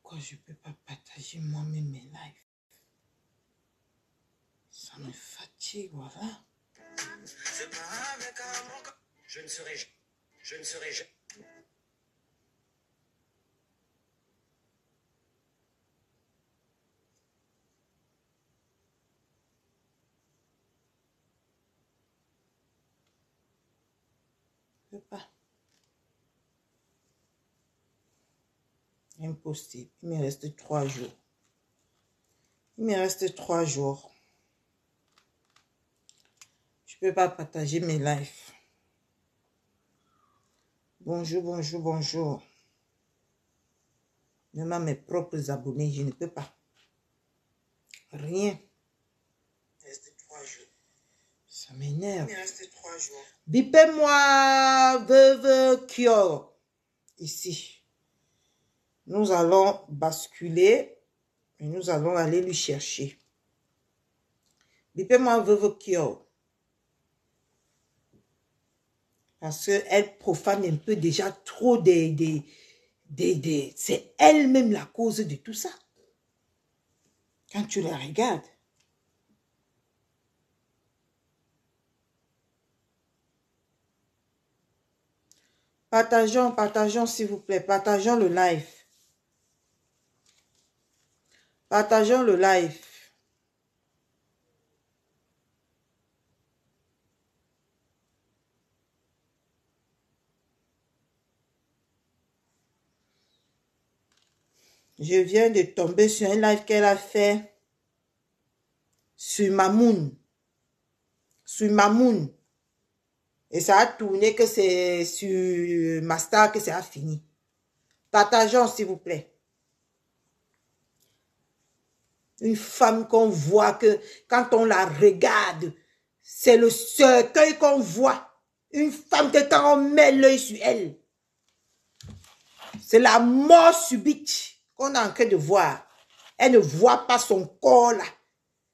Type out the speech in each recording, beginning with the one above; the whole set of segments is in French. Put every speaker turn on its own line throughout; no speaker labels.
Pourquoi je ne peux pas partager moi-même mes lives? Ça me fatigue, voilà.
Je ne serai jamais.
Je ne peux pas. Impossible. Il me reste 3 jours. Il me reste 3 jours. Je ne peux pas partager mes lives. Bonjour, bonjour, bonjour. Même à mes propres abonnés, je ne peux pas. Rien. Il me reste 3 jours. Ça m'énerve. Il me reste 3 jours. Bipez-moi, veuve Kyo. Ici. Nous allons basculer et nous allons aller lui chercher. Bipez-moi, veuve Kyo. Parce qu'elle profane un peu déjà trop c'est elle-même la cause de tout ça. Quand tu la regardes. Partageons s'il vous plaît. Partageons le live. Partageons le live. Je viens de tomber sur un live qu'elle a fait sur Mamoun. Sur Mamoun. Et ça a tourné que c'est sur Master que ça a fini. Partageons s'il vous plaît. Une femme qu'on voit que quand on la regarde, c'est le cercueil qu'on voit. Une femme que quand on met l'œil sur elle, c'est la mort subite qu'on est en train de voir. Elle ne voit pas son corps là.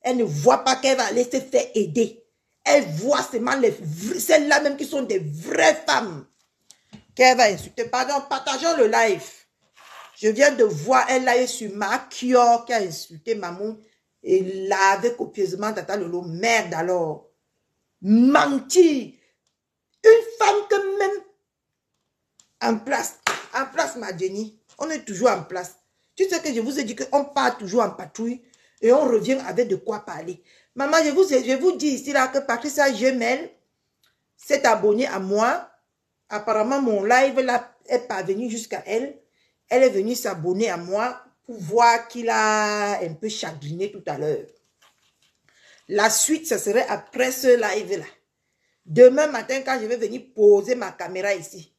Elle ne voit pas qu'elle va aller se faire aider. Elle voit seulement celles-là même qui sont des vraies femmes qu'elle va insulter. Pardon, partageons le live. Je viens de voir un live sur Makio qui a insulté Mamoun et lavé copieusement Tata Lolo. Merde alors. Menti. Une femme que même en place ma Jenny, on est toujours en place. Tu sais que je vous ai dit qu'on part toujours en patrouille et on revient avec de quoi parler. Maman, je vous dis ici là que Patricia Gemel s'est abonnée à moi. Apparemment, mon live là est parvenu jusqu'à elle. Elle est venue s'abonner à moi pour voir qu'il a un peu chagriné tout à l'heure. La suite, ce serait après ce live-là. Demain matin, quand je vais venir poser ma caméra ici,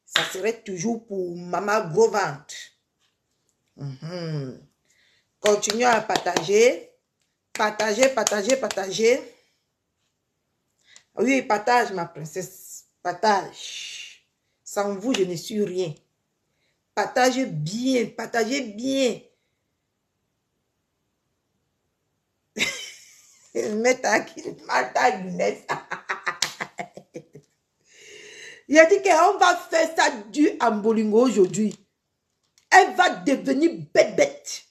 ça serait toujours pour Maman Gros Ventre. Continuez à partager. Partagez. Oui, partage ma princesse. Partage. Sans vous, je ne suis rien. Partagez bien. Martha Younes. Il a dit qu'on va faire ça du Ambolingo aujourd'hui. Elle va devenir bête.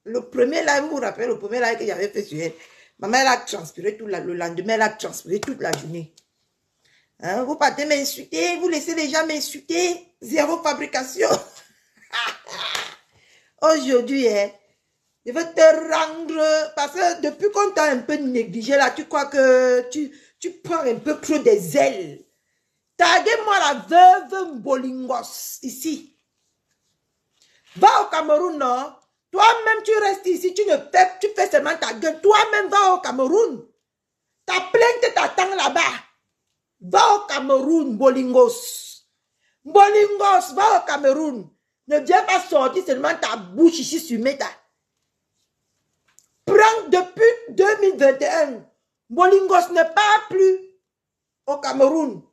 Le premier live, vous vous rappelez, le premier live que j'avais fait sur elle. Maman, elle a transpiré tout le lendemain, elle a transpiré toute la journée. Hein, vous partez m'insulter, vous laissez les gens m'insulter. Zéro fabrication. Aujourd'hui, hein, je vais te rendre, parce que depuis qu'on t'a un peu négligé là, tu crois que tu prends un peu trop des ailes. Taguez-moi la veuve Bolingos ici. Va au Cameroun, non? Toi-même, tu restes ici, tu fais seulement ta gueule. Toi-même, va au Cameroun. Ta plainte t'attend là-bas. Va au Cameroun, Bolingos. Bolingos, va au Cameroun. Ne viens pas sortir seulement ta bouche ici sur Meta. Prends depuis 2021. Bolingos ne part plus au Cameroun.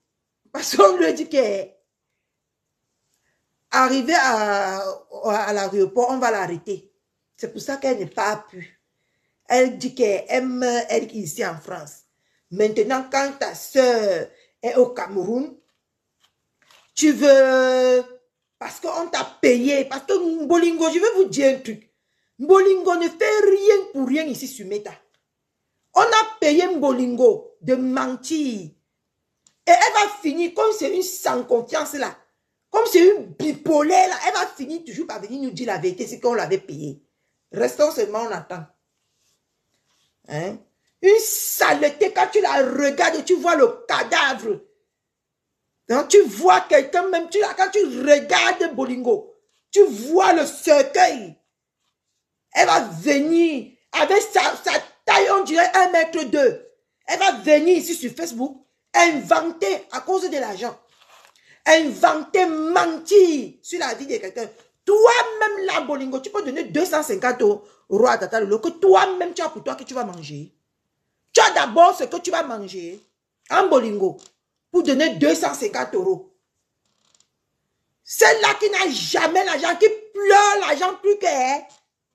Parce qu'on lui dit que arrivé à l'aéroport, on va l'arrêter. C'est pour ça qu'elle ne part plus. Elle dit qu'elle aime elle ici en France. Maintenant, quand ta soeur est au Cameroun, tu veux Parce qu'on t'a payé. Parce que Bolingo, je vais vous dire un truc. Bolingo ne fait rien pour rien ici sur Meta. On a payé Bolingo de mentir. Et elle va finir, comme c'est une sans confiance là, comme c'est une bipolaire là, elle va finir toujours par venir nous dire la vérité, c'est qu'on l'avait payé. Restons seulement, on attend. Hein? Une saleté, quand tu la regardes, tu vois le cadavre. Donc, tu vois quelqu'un, même quand tu regardes Bolingo, tu vois le cercueil. Elle va venir avec sa taille, on dirait 1,2 m. Elle va venir ici sur Facebook. Inventer à cause de l'argent. Inventer, mentir sur la vie de quelqu'un. Toi-même, là, Bolingo, tu peux donner 250 € à Tata Lolo, que toi-même, tu as pour toi que tu vas manger. Tu as d'abord ce que tu vas manger en Bolingo pour donner 250 €. Celle-là qui n'a jamais l'argent, qui pleure l'argent plus qu'elle.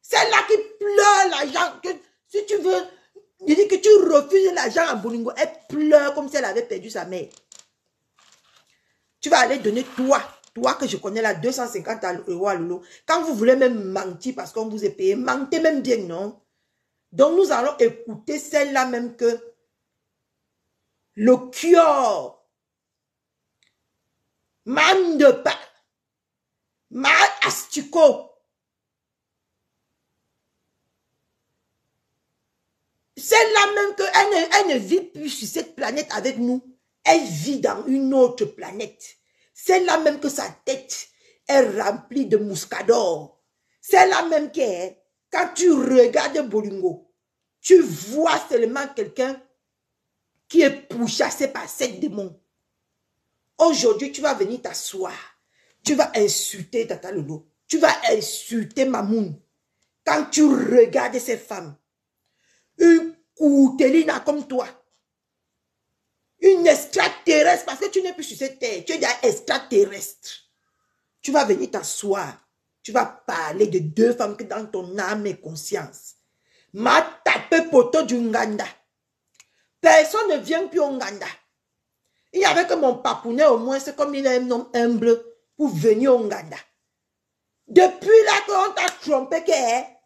Celle-là qui pleure l'argent, que si tu veux... Il dit que tu refuses l'argent à Bolingo. Elle pleure comme si elle avait perdu sa mère. Tu vas aller donner toi que je connais là, 250 € à Lolo. Quand vous voulez même mentir parce qu'on vous est payé, mentez même bien, non? Donc nous allons écouter celle-là même que le cure, man de pas, man astico. Celle-là même qu'elle ne vit plus sur cette planète avec nous. Elle vit dans une autre planète. Celle-là même que sa tête est remplie de muscador. Celle-là même que, quand tu regardes Bolingo, tu vois seulement quelqu'un qui est pourchassé par 7 démons. Aujourd'hui, tu vas venir t'asseoir. Tu vas insulter Tata Lolo. Tu vas insulter Mamoun. Quand tu regardes ces femmes, une coutelina comme toi, une extraterrestre, parce que tu n'es plus sur cette terre, tu es déjà extraterrestre. Tu vas venir t'asseoir, tu vas parler de 2 femmes que dans ton âme et conscience. M'a tapé poteau du Nganda. Personne ne vient plus au Nganda. Il n'y avait que mon papounet au moins, c'est comme il est un homme humble pour venir au Nganda. Depuis là qu'on t'a trompé que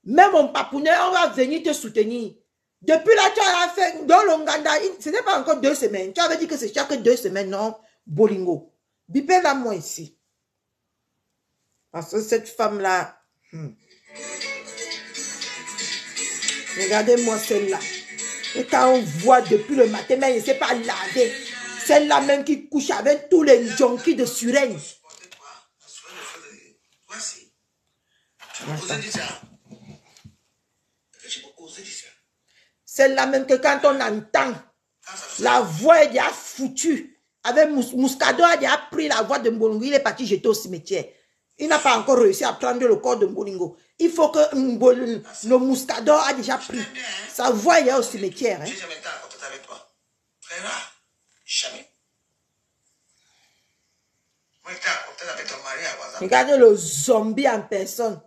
même mon papounet, on va venir te soutenir. Depuis là, tu as fait dans l'Onganda, ce n'est pas encore 2 semaines. Tu avais dit que c'est chaque 2 semaines, non? Bolingo. Bipez là, moi ici. Parce que cette femme-là, regardez-moi celle-là. Et quand on voit depuis le matin, mais elle ne sait pas laver. Celle-là même qui couche avec tous les junkies de Suresnes. Celle-là même que quand on entend, la voix est déjà foutue. Avec Muscado a déjà pris la voix de Mbolingo, il est parti jeter au cimetière. Il n'a pas encore réussi à prendre le corps de Mbolingo. Il faut que le Muscado a déjà pris. Sa voix est au cimetière. Hein.
Jamais été en contact avec toi. Très rare. Jamais. Moi, j'étais en contact avec ton mari à WhatsApp.
Regardez le zombie en personne.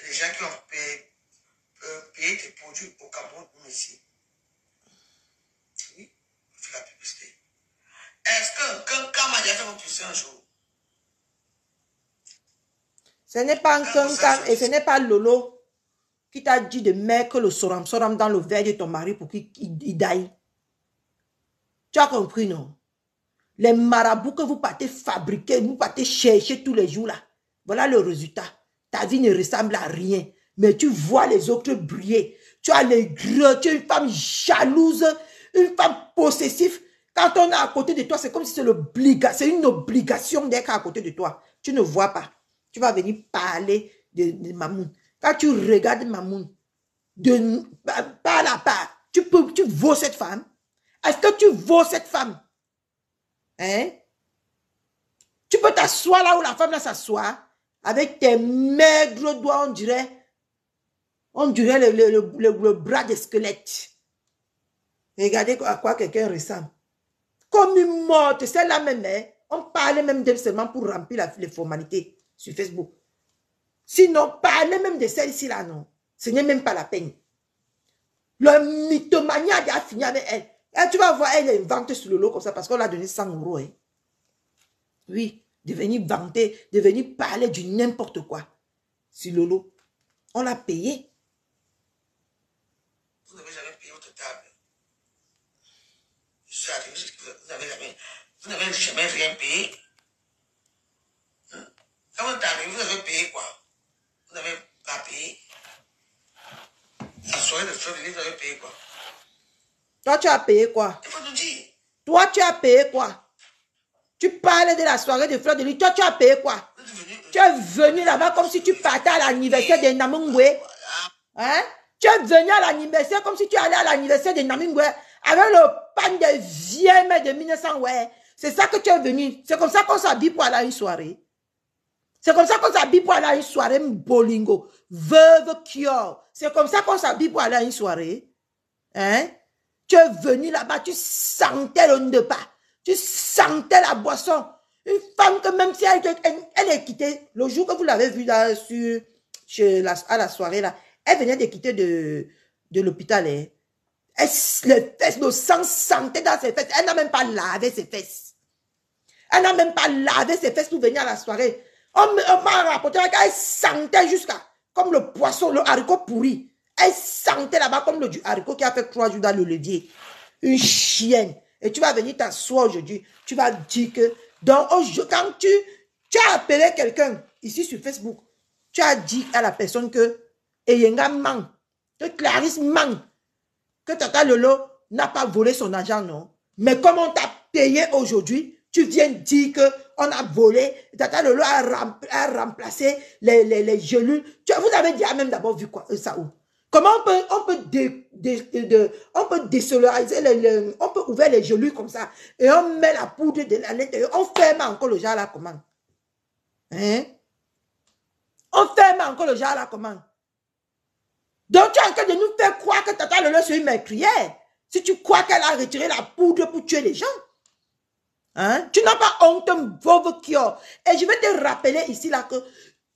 Les gens qui ont payé tes produits au Cameroun ou ici. Oui, on fait la publicité. Est-ce que quelqu'un m'a déjà fait mon publicité un jour?
Ce n'est pas un cancan et ce n'est pas Lolo qui t'a dit de mettre le soram dans le verre de ton mari pour qu'il daille. Tu as compris, non? Les marabouts que vous partez fabriquer, vous partez chercher tous les jours là. Voilà le résultat. Ta vie ne ressemble à rien. Mais tu vois les autres briller. Tu as les gros, tu es une femme jalouse, une femme possessive. Quand on est à côté de toi, c'est comme si c'est une obligation d'être à côté de toi. Tu ne vois pas. Tu vas venir parler de Mamoun. Quand tu regardes Mamoun, par la part, tu vaux cette femme. Est-ce que tu vaux cette femme? Hein? Tu peux t'asseoir là où la femme là s'assoit, avec tes maigres doigts, on dirait le bras de squelette. Regardez à quoi quelqu'un ressemble. Comme une morte, celle-là même, hein? On parlait même d'elle seulement pour remplir les formalités sur Facebook. Sinon, parler même de celle-ci là, non. Ce n'est même pas la peine. Le mythomanie a déjà fini avec elle. Et tu vas voir, elle invente sur le lot comme ça parce qu'on l'a donné 100 €. Hein. Oui, de venir vanter, de venir parler du n'importe quoi. Si Lolo, on l'a payé.
Vous n'avez jamais payé votre table. Je suis arrivé, vous n'avez jamais rien payé. Hein? Quand vous êtes arrivé, vous avez payé quoi? Vous n'avez pas payé. La soirée de fleurs de lys, vous avez payé quoi?
Toi, tu as payé quoi?
Il faut nous dire.
Toi, tu as payé quoi? Tu parles de la soirée de fleurs de lys. Toi, tu as payé quoi? Tu es venu là-bas comme si tu partais à l'anniversaire de Namungwe. Hein? Tu es venu à l'anniversaire comme si tu allais à l'anniversaire de Namungwe avec le pan de vieilles mères de 1900. Ouais. C'est ça que tu es venu. C'est comme ça qu'on s'habille pour aller à une soirée. C'est comme ça qu'on s'habille pour aller à une soirée bolingo. Veuve Kyo. C'est comme ça qu'on s'habille pour aller à une soirée. Hein? Tu es venu là-bas, tu sentais le de pas. Tu sentais la boisson. Une femme que même si elle est quittée, le jour que vous l'avez vue là, à la soirée, là, elle venait de quitter de l'hôpital. Hein. Les fesses, le sang sentait dans ses fesses. Elle n'a même pas lavé ses fesses. Elle n'a même pas lavé ses fesses pour venir à la soirée. On m'a rapporté qu'elle sentait jusqu'à, comme le poisson, le haricot pourri. Elle sentait là-bas comme le haricot qui a fait 3 jours dans le levier. Une chienne. Et tu vas venir t'asseoir aujourd'hui. Tu vas dire que, quand tu as appelé quelqu'un ici sur Facebook, tu as dit à la personne que Eyenga manque, que Clarisse manque, que Tata Lolo n'a pas volé son argent, non. Mais comme on t'a payé aujourd'hui, tu viens dire qu'on a volé, Tata Lolo a remplacé les gelus. Vous avez déjà même d'abord vu quoi, ça où? Comment on peut désolariser, on peut ouvrir les gelus comme ça et on met la poudre à l'intérieur, on ferme encore le jar à la commande. Hein? On ferme encore le jar à la commande. Donc tu es en train de nous faire croire que Tata Lolo c'est une meurtrière. Si tu crois qu'elle a retiré la poudre pour tuer les gens. Hein? Tu n'as pas honte, veuve Kyo. Et je vais te rappeler ici là que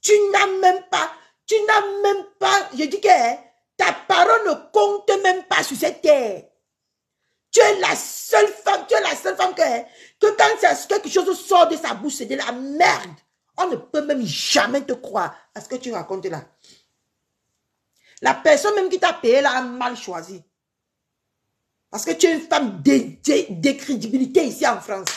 tu n'as même pas, je dis que ta parole ne compte même pas sur cette terre. Tu es la seule femme que quand quelque chose sort de sa bouche, c'est de la merde. On ne peut même jamais te croire à ce que tu racontes là. La personne même qui t'a payé là a mal choisi. Parce que tu es une femme décrédibilité ici en France.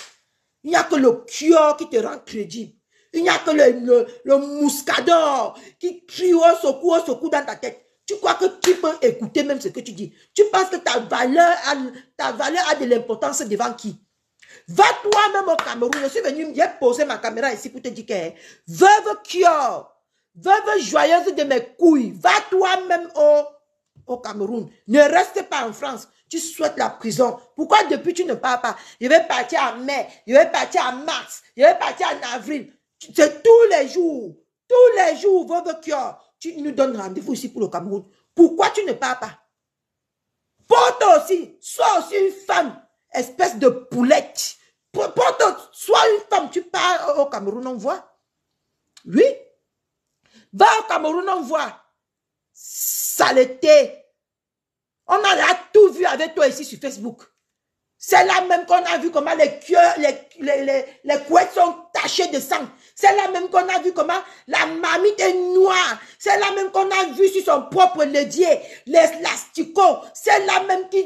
Il n'y a que le cure qui te rend crédible. Il n'y a que le mouscador qui crie au secours dans ta tête. Tu crois que tu peux écouter même ce que tu dis. Tu penses que ta valeur a de l'importance devant qui? Va toi-même au Cameroun. Je suis venu, j'ai posé ma caméra ici pour te dire que veuve cure, veuve joyeuse de mes couilles, va toi-même au Cameroun. Ne reste pas en France. Tu souhaites la prison. Pourquoi depuis tu ne pars pas? Je vais partir en mai, je vais partir en mars, je vais partir en avril. C'est tous les jours, veuve cure. Tu nous donnes rendez-vous ici pour le Cameroun. Pourquoi tu ne pars pas? Porte aussi, sois aussi une femme, espèce de poulette. Sois une femme, tu pars au Cameroun, on voit. Oui. Va au Cameroun, on voit. Saleté. On a tout vu avec toi ici sur Facebook. C'est là même qu'on a vu comment les couettes sont tachées de sang. C'est là même qu'on a vu comment la marmite est noire. C'est là même qu'on a vu sur son propre levier les lasticots. C'est là même que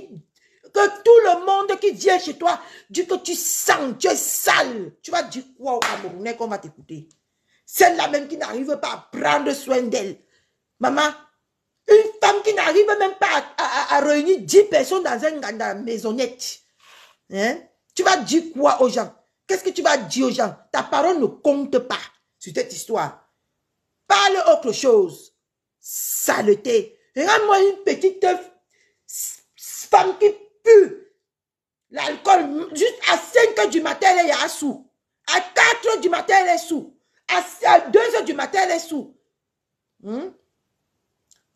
tout le monde qui vient chez toi dit que tu sens, tu es sale. Tu vas dire quoi au Camerounais qu'on va t'écouter? C'est là même qui n'arrive pas à prendre soin d'elle. Maman, une femme qui n'arrive même pas à réunir 10 personnes dans la maisonnette. Hein? Tu vas dire quoi aux gens? Qu'est-ce que tu vas dire aux gens? Ta parole ne compte pas sur cette histoire. Parle autre chose. Saleté. Regarde-moi une petite femme qui pue l'alcool. Juste à 5 h du matin, elle est à sous. À 4 h du matin, elle est sous. À 2 h du matin, elle est sous.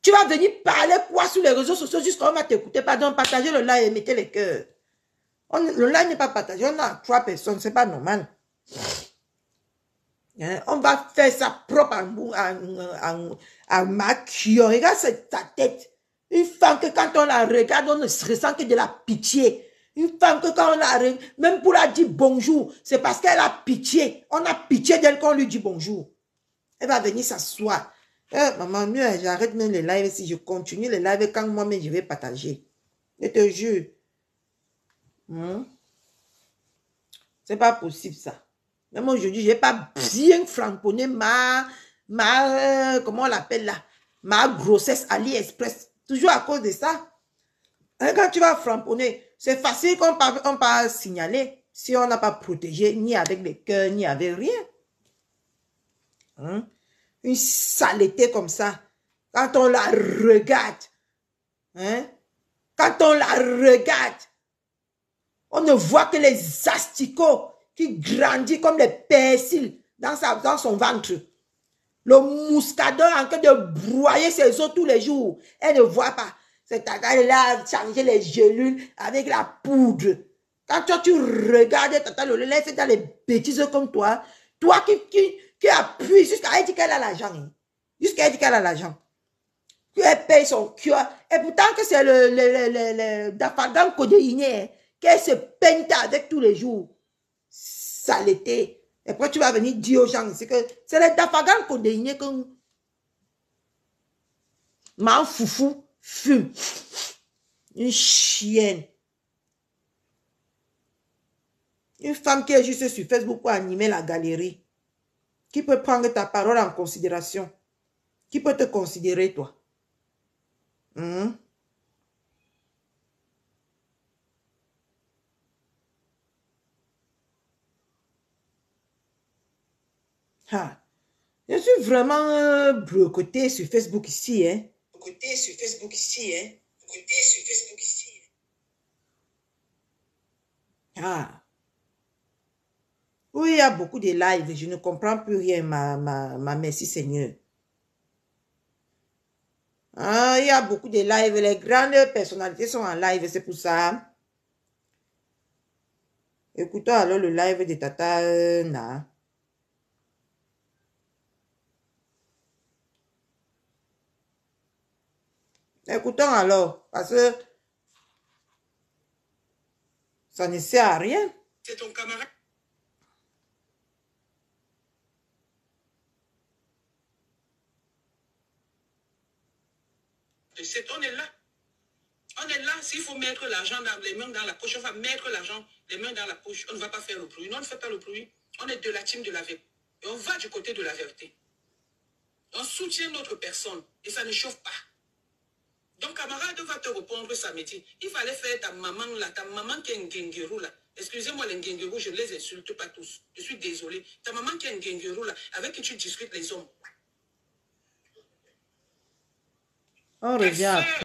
Tu vas venir parler quoi sur les réseaux sociaux jusqu'à on va t'écouter. Pardon, partagez le live et mettez les cœurs. Le live n'est pas partagé. On a 3 personnes. C'est pas normal. Hein? On va faire ça propre en maquillant. Regarde ta tête. Une femme que quand on la regarde, on ne se ressent que de la pitié. Une femme que quand on la... Même pour la dire bonjour, c'est parce qu'elle a pitié. On a pitié d'elle quand on lui dit bonjour. Elle va venir s'asseoir. Maman, mieux, j'arrête même les lives si je continue les lives quand moi-même je vais partager. Je te jure. C'est pas possible ça. Même aujourd'hui, je n'ai pas bien flamponné comment on l'appelle là? Ma grossesse AliExpress. Toujours à cause de ça. Et quand tu vas flamponner, c'est facile qu'on peut signaler si on n'a pas protégé, ni avec les cœurs, ni avec rien. Une saleté comme ça. Quand on la regarde, quand on la regarde, on ne voit que les asticots qui grandissent comme les persils dans son ventre. Le mouscadon en train de broyer ses os tous les jours. Elle ne voit pas. C'est tata là, changer les gelules avec la poudre. Quand toi, tu regardes tata le lait fait dans les bêtises comme toi qui appuie jusqu'à elle dit qu'elle a l'argent. Jusqu'à elle dit qu'elle a l'argent. Elle paye son cœur. Et pourtant que c'est le Dafagan codéiné qu'elle se peigne avec tous les jours. Saleté. Et après, tu vas venir dire aux gens, c'est que c'est les Dafagan codéiné que ma foufou fume. Une chienne. Une femme qui est juste sur Facebook pour animer la galerie. Qui peut prendre ta parole en considération? Qui peut te considérer, toi? Je suis vraiment bloquée sur Facebook ici, hein.
Côté sur Facebook ici, hein. Côté sur Facebook ici.
Oui, il y a beaucoup de lives. Je ne comprends plus rien, ma merci Seigneur. Il y a beaucoup de lives. Les grandes personnalités sont en live, c'est pour ça. Écoutons alors le live de Tata Na. Écoutons alors, parce que ça ne sert à rien.
C'est ton camarade. On est là. On est là. S'il faut mettre l'argent dans les mains dans la poche, on va mettre l'argent, les mains dans la poche. On ne va pas faire le bruit. Non, on ne fait pas le bruit. On est de la team de la vérité. Et on va du côté de la vérité. On soutient notre personne. Et ça ne chauffe pas. Donc, camarade va te répondre samedi. Il fallait faire ta maman là, ta maman qui est un guinguerou là. Excusez-moi les guinguerous, je ne les insulte pas tous. Je suis désolé. Ta maman qui est un guinguerou là, avec qui tu discutes les hommes.
On revient après.